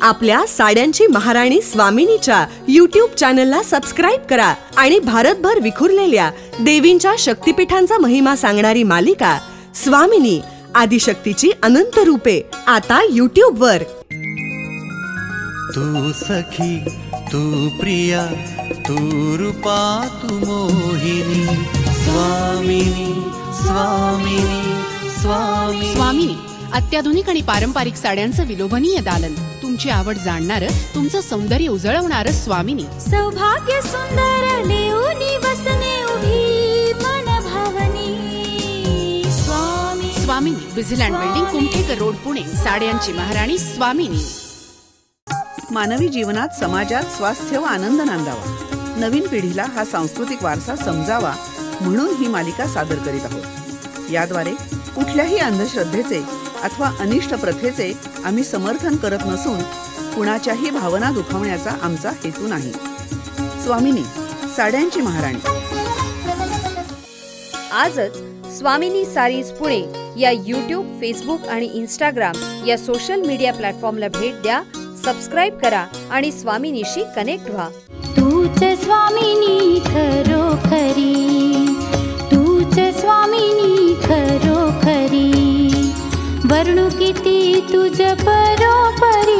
आपल्या साड्यांची महाराणी स्वामिनीच्या YouTube चॅनलला सबस्क्राईब करा आणि भारतभर विखुरलेल्या देवींच्या शक्तिपीठांचा महिमा सांगणारी मालिका स्वामिनी आदिशक्तीची अनंत रूपे आता YouTube वर. तू सखी, तू प्रिया, तू रूपा, तू मोहिनी. स्वामिनी स्वामिनी स्वामिनी. स्वामिनी अत्याधुनिक आणि पारंपरिक साड्यांचं विलोभनीय दालन. तुमची आवड जाणणारं, तुमचं सौंदर्य उजळवणारं स्वामिनी. सौभाग्य सुंदर लेऊनी बसने उभी मन भावनी. स्वामिनी विझिलँड बिल्डिंग, कुमठेकर रोड, पुणे. साड्यांची महाराणी स्वामिनी. मानवी जीवनात, समाजात स्वास्थ्य व आनंद नांदावा, नवीन पिढीला हा सांस्कृतिक वारसा समजावा म्हणून ही मालिका सादर करीत आहोत. याद्वारे कुठल्याही अंधश्रद्धेचे अथवा अनिष्ट प्रथेचे आम्ही समर्थन करत नसून कुणाच्याही भावना दुखावण्याचा आमचा हेतू नाही. स्वामिनी साड्यांची महाराणी. आजच स्वामिनी सारीज पुणे या YouTube, फेसबुक आणि Instagram या सोशल मीडिया प्लॅटफॉर्मला भेट द्या, सबस्क्राईब करा आणि स्वामिनीशी कनेक्ट व्हा. तूच स्वामिनी खरोखरी, तूच स्वामिनी खरोखरी. वर्णू किती तुझ परोपरी,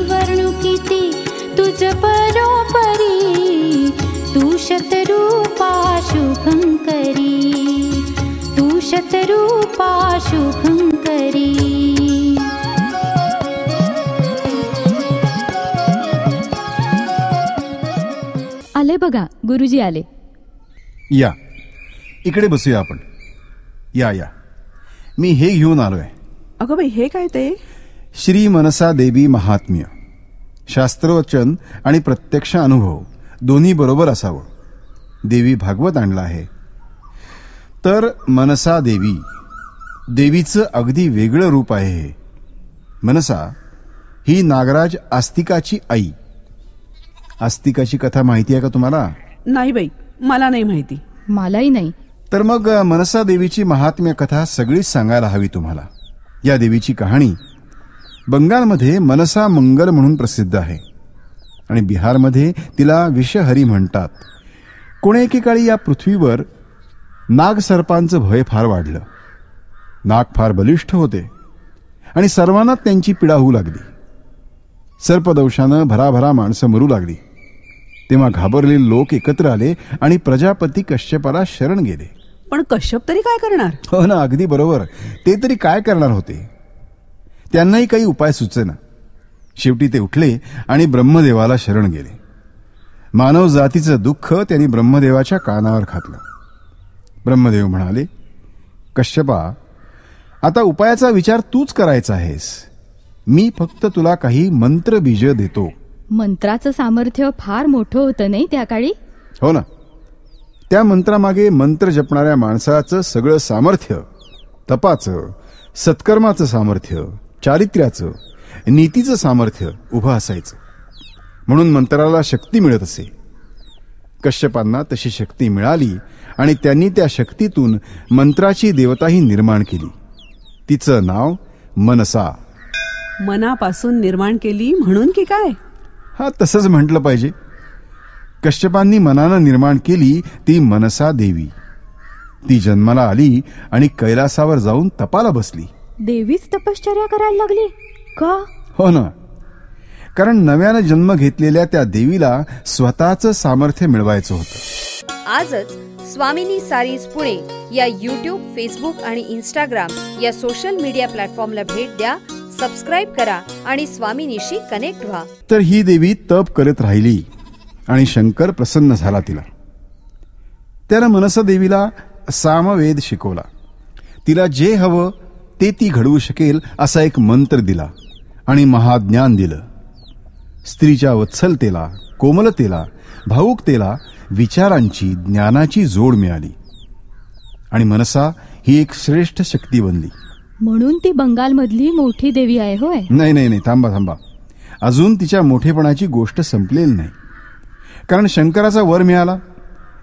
वर्णू किती तुझ परोपरी. तू शतरूपा शुभंकरी, तू शतरूपा शुभंकरी. आले बघा, गुरुजी आले. या इकडे बसूया आपण. या या, मी हे घेऊन आलोय. अगं बाई, हे काय ते? श्री मनसा देवी महात्म्य. शास्त्रवचन आणि प्रत्यक्ष अनुभव दोन्ही बरोबर असावं. देवी भागवत आणलं आहे. तर मनसा देवी, देवीचं अगदी वेगळं रूप आहे हे. मनसा ही नागराज आस्तिकाची आई. आस्तिकाची कथा माहिती आहे का तुम्हाला? नाही बाई, मला नाही माहिती. मलाही नाही. तर मग मनसा देवीची महात्म्य कथा सगळीच सांगायला हवी तुम्हाला. या देवीची कहाणी बंगालमध्ये मनसा मंगल म्हणून प्रसिद्ध आहे आणि बिहारमध्ये तिला विषहरी म्हणतात. कोणे एकेकाळी या पृथ्वीवर नागसर्पांचं भय फार वाढलं. नाग फार बलिष्ठ होते आणि सर्वांना त्यांची पीडा होऊ लागली. सर्पदंशानं भराभरा माणसं मरू लागली. तेव्हा घाबरलेले लोक एकत्र आले आणि प्रजापती कश्यपाला शरण गेले. पण कश्यप तरी काय करणार? हो ना, अगदी बरोबर. ते तरी काय करणार होते? त्यांनाही काही उपाय सुचेना. शेवटी ते उठले आणि ब्रह्मदेवाला शरण गेले. मानव जातीचं दुःख त्यांनी ब्रह्मदेवाच्या कानावर घातलं. ब्रह्मदेव म्हणाले, कश्यपा, आता उपायाचा विचार तूच करायचा आहेस. मी फक्त तुला काही मंत्र बीज देतो. मंत्राचं सामर्थ्य फार मोठं होतं नाही त्या काळी? हो ना. त्या मंत्रामागे मंत्र जपणाऱ्या माणसाचं सगळं सामर्थ्य, तपाचं, सत्कर्माचं सामर्थ्य, चारित्र्याचं, नीतीचं सामर्थ्य उभं असायचं. म्हणून मंत्राला शक्ती मिळत असे. कश्यपांना तशी शक्ती मिळाली आणि त्यांनी त्या शक्तीतून मंत्राची देवताही निर्माण केली. तिचं नाव मनसा. मनापासून निर्माण केली म्हणून की काय? हा, तसंच म्हटलं पाहिजे. कश्यपांनी मनानं निर्माण केली ती मनसा देवी. ती जन्माला आली आणि कैलासावर जाऊन तपाला बसली. देवीच तपश्चर्या करायला लागली का? हो ना, कारण नव्यानं जन्म घेतलेल्या त्या देवीला स्वतःचं सामर्थ्य मिळवायचं होतं. आजच स्वामिनी सारीज पुणे या YouTube, फेसबुक आणि Instagram या सोशल मीडिया प्लॅटफॉर्मला भेट द्या, सबस्क्राईब करा आणि स्वामिनीशी कनेक्ट व्हा. तर ही देवी तप करत राहिली आणि शंकर प्रसन्न झाला तिला. त्यानं मनसा देवीला सामवेद शिकवला. तिला जे हवं ते ती घडवू शकेल असा एक मंत्र दिला आणि महाज्ञान दिलं. स्त्रीच्या वत्सलतेला, कोमलतेला, भावुकतेला, विचारांची, ज्ञानाची जोड मिळाली आणि मनसा ही एक श्रेष्ठ शक्ती बनली. म्हणून ती बंगालमधली मोठी देवी आहे होय? नाही नाही नाही, थांबा थांबा. अजून तिच्या मोठेपणाची गोष्ट संपलेली नाही. कारण शंकराचा वर मिळाला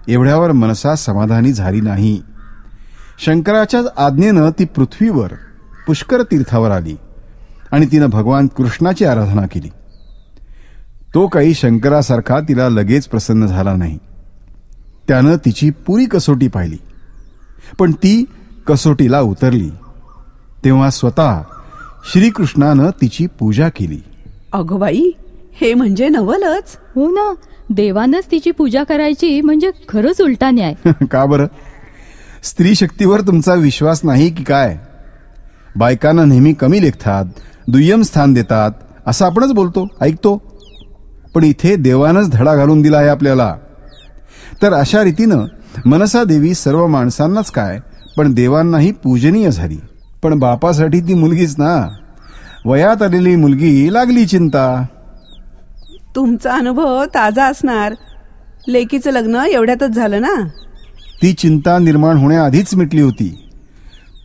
एवढ्यावर मनसा समाधानी झाली नाही. शंकराच्या आज्ञेनं ती पृथ्वीवर पुष्कर तीर्थावर आली आणि तिनं भगवान कृष्णाची आराधना केली. तो काही शंकरासारखा तिला लगेच प्रसन्न झाला नाही. त्यानं तिची पुरी कसोटी पाहिली, पण ती कसोटीला उतरली तेव्हा स्वतः श्रीकृष्णानं तिची पूजा केली. अगो बाई, हे म्हणजे नवलच. हो ना, देवानच तिची पूजा करायची म्हणजे खरंच उलटा न्याय. का बरं? स्त्री शक्तीवर तुमचा विश्वास नाही की काय? बायकांना नेहमी कमी लेखतात, दुय्यम स्थान देतात असं आपणच बोलतो, ऐकतो. पण इथे देवानच धडा घालून दिला आहे आपल्याला. तर अशा रीतीनं मनसा देवी सर्व माणसांनाच काय पण देवांनाही पूजनीय झाली. पण बापासाठी ती मुलगीच ना. वयात आलेली मुलगी लागली चिंता. तुमचा अनुभव ताजा असणार. लेकीचं लग्न एवढ्यातच झालं ना. ती चिंता निर्माण होण्याआधीच मिटली होती.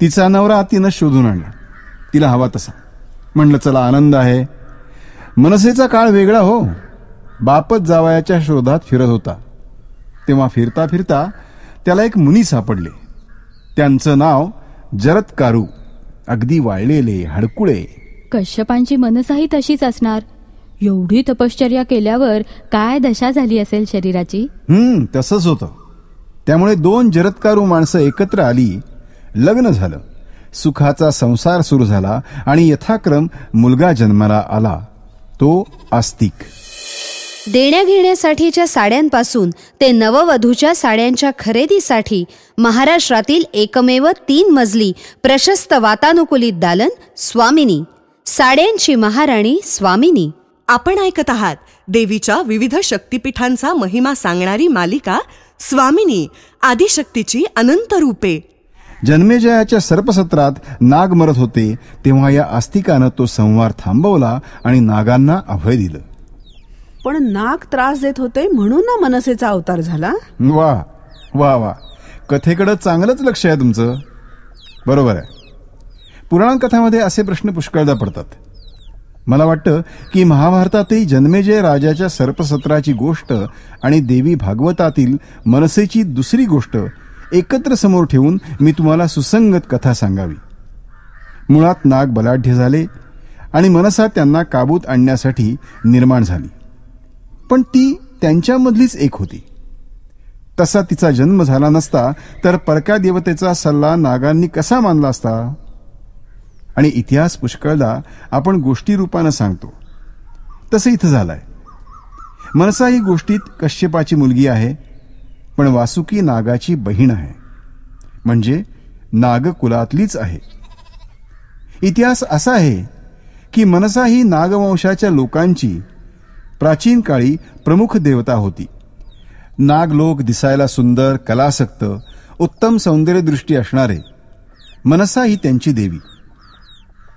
तिचा नवरा तिनं शोधून आणला, तिला हवा तसा. म्हणलं चला, आनंद आहे. मनसेचा काळ वेगळा हो. बापच जावयाच्या शोधात फिरत होता. तेव्हा फिरता फिरता त्याला एक मुनी सापडले. त्यांचं नाव जरत्कारु. अगदी वाळलेले, हडकुळे. कश्यपांची मनसाही तशीच असणार. एवढी तपश्चर्या केल्यावर काय दशा झाली असेल शरीराची. तसंच होतं. त्यामुळे 2 जरत्कारु माणसं एकत्र आली, लग्न झालं, सुखाचा संसार सुरू झाला आणि यथाक्रम मुलगा जन्माला आला, तो आस्तिक. देण्याघेण्यासाठीच्या साड्यांपासून ते नववधूच्या साड्यांच्या खरेदीसाठी महाराष्ट्रातील एकमेव 3 मजली प्रशस्त वातानुकूलित दालन स्वामिनी. साड्यांची महाराणी स्वामिनी. आपण ऐकत आहात देवीच्या विविध शक्तिपीठांचा महिमा सांगणारी मालिका स्वामिनी, आदिशक्तीची अनंत रूपे. जन्मेजयाच्या सर्पसत्रात नाग मरत होते तेव्हा या आस्तिकानं तो संवार थांबवला आणि नागांना अभय दिलं. पण नाग त्रास देत होते म्हणून ना मनसेचा अवतार झाला. वा वा वा, कथेकडे चांगलंच लक्ष आहे तुमचं. बरोबर आहे. पुराण कथामध्ये असे प्रश्न पुष्कळदा पडतात. मला वाटतं की महाभारतातही जन्मेजय राजाच्या सर्पसत्राची गोष्ट आणि देवी भागवतातील मनसेची दुसरी गोष्ट एकत्र समोर ठेवून मी तुम्हाला सुसंगत कथा सांगावी. मुळात नाग बलाढ्य झाले आणि मनसा त्यांना काबूत आणण्यासाठी निर्माण झाली. पण ती त्यांच्यामधलीच एक होती. तसा तिचा जन्म झाला नसता तर परक्या देवतेचा सल्ला नागांनी कसा मानला असता? आणि इतिहास पुष्कळदा आपण गोष्टी रूपानं सांगतो, तसं इथं झालंय. मनसा ही गोष्टीत कश्यपाची मुलगी आहे, पण वासुकी नागाची बहीण आहे, म्हणजे नागकुलातलीच आहे. इतिहास असा आहे की मनसा ही नागवंशाच्या लोकांची प्राचीन काळी प्रमुख देवता होती. नागलोक दिसायला सुंदर, कलासक्त, उत्तम सौंदर्यदृष्टी असणारे मनसा ही त्यांची देवी.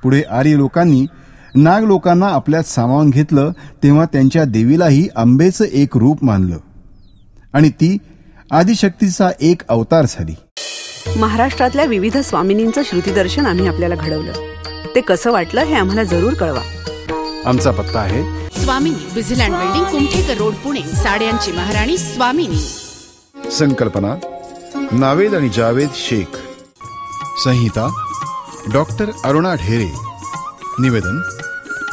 पुढे आर्य लोकांनी नागलोकांना आपल्यात सामावून घेतलं तेव्हा त्यांच्या देवीलाही अंबेचं एक रूप मानलं आणि ती आदिशक्तीचा एक अवतार झाली. महाराष्ट्रातल्या विविध स्वामिनींचं श्रुतीदर्शन आम्ही आपल्याला घडवलं. ते कसं वाटलं हे आम्हाला जरूर कळवा. आमचा पत्ता आहे स्वामिनी, विझिलँड बिल्डिंग, कुमठेकर रोड, पुणे. साड्यांची महाराणी स्वामिनी. संकल्पना नावेद आणि जावेद शेख. संहिता डॉक्टर अरुणा ढेरे. निवेदन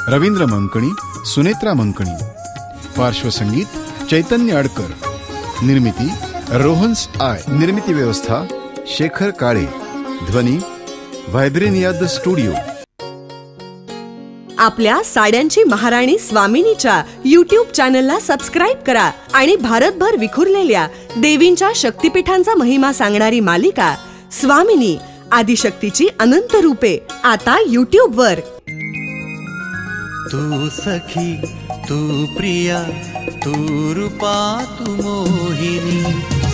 रवींद्र मंकणी, सुनेत्रा मंकणी. पार्श्वसंगीत चैतन्य अडकर. निर्मिती रोहन्स आय. निर्मिती व्यवस्था शेखर काळे. ध्वनी व्हायब्रेनिया द स्टुडिओ. आपल्या साड्यांची महाराणी स्वामिनीच्या YouTube चॅनलला सबस्क्राईब करा आणि भारतभर विखुरलेल्या देवींच्या शक्तिपीठांचा महिमा सांगणारी मालिका स्वामिनी, आदिशक्तीची अनंत रूपे आता YouTube वर. तू सखी, तू प्रिया, तू रूपा, तू मोहिनी.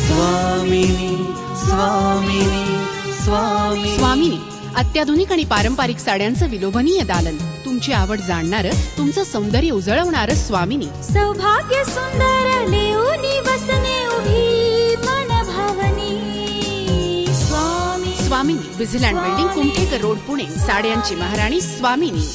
स्वामिनी स्वामिनी स्वामिनी. स्वामिनी, अत्याधुनिक आणि पारंपरिक साड्यांचं विलोभनीय दालन. तुमची आवड जाणणारं, तुमचं सौंदर्य उजळवणारं स्वामिनी. सौभाग्य सुंदर लेऊनी बसने उभी मन भावनी. स्वामिनी, विझिलँड बिल्डिंग, कुमठेकर रोड, पुणे. साड्यांची महाराणी स्वामिनी.